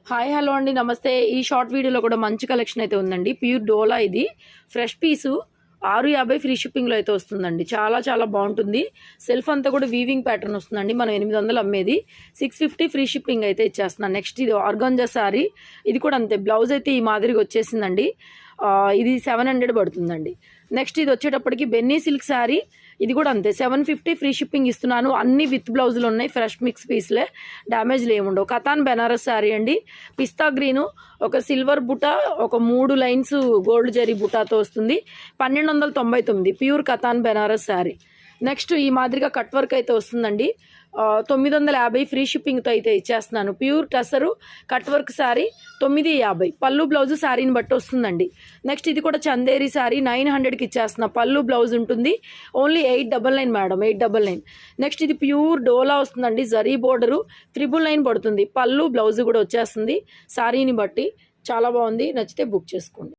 Hi hello అండి నమస్తే. ఈ షార్ట్ వీడియోలో కూడా మంచి కలెక్షన్ అయితే ఉందండి. ప్యూర్ డోలా ఇది ఫ్రెష్ పీసు 650 ఫ్రీ షిప్పింగ్లో అయితే వస్తుందండి. చాలా చాలా బాగుంటుంది. సెల్ఫ్ అంతా కూడా వీవింగ్ ప్యాటర్న్ వస్తుందండి. మనం 800 అమ్మేది 650 ఫ్రీ షిప్పింగ్ అయితే ఇచ్చేస్తున్నాను. నెక్స్ట్ ఇది ఆర్గాంజా సారీ, ఇది కూడా అంతే. బ్లౌజ్ అయితే ఈ మాదిరిగా వచ్చేసిందండి. ఇది 700 పడుతుందండి. నెక్స్ట్ ఇది వచ్చేటప్పటికి బెన్నీ సిల్క్ శారీ, ఇది కూడా అంతే 750 ఫ్రీ షిప్పింగ్ ఇస్తున్నాను. అన్ని విత్ బ్లౌజులు ఉన్నాయి. ఫ్రెష్ మిక్స్ పీస్లే, డ్యామేజ్లు ఏముండవు. కతాన్ బెనారస్ శారీ అండి. పిస్తా గ్రీను, ఒక సిల్వర్ బుట్ట, ఒక 3 లైన్స్ గోల్డ్ జరీ బుటాతో వస్తుంది. 1299 ప్యూర్ కతాన్ బెనారస్ శారీ. నెక్స్ట్ ఈ మాదిరిగా కట్ వర్క్ అయితే వస్తుందండి. 950 ఫ్రీ షిప్పింగ్తో అయితే ఇచ్చేస్తున్నాను. Pure టసరు cut work sari 950. పళ్ళు బ్లౌజ్ శారీని బట్టి వస్తుందండి. నెక్స్ట్ ఇది కూడా చందేరి శారీ 900కి ఇచ్చేస్తున్నా. పళ్ళు బ్లౌజ్ ఉంటుంది. Only 899 madam, 899. నెక్స్ట్ ఇది ప్యూర్ డోలా వస్తుందండి. జరీ బోర్డరు 999 పడుతుంది. పళ్ళు బ్లౌజ్ కూడా వచ్చేస్తుంది శారీని బట్టి. చాలా బాగుంది. నచ్చితే బుక్ చేసుకోండి.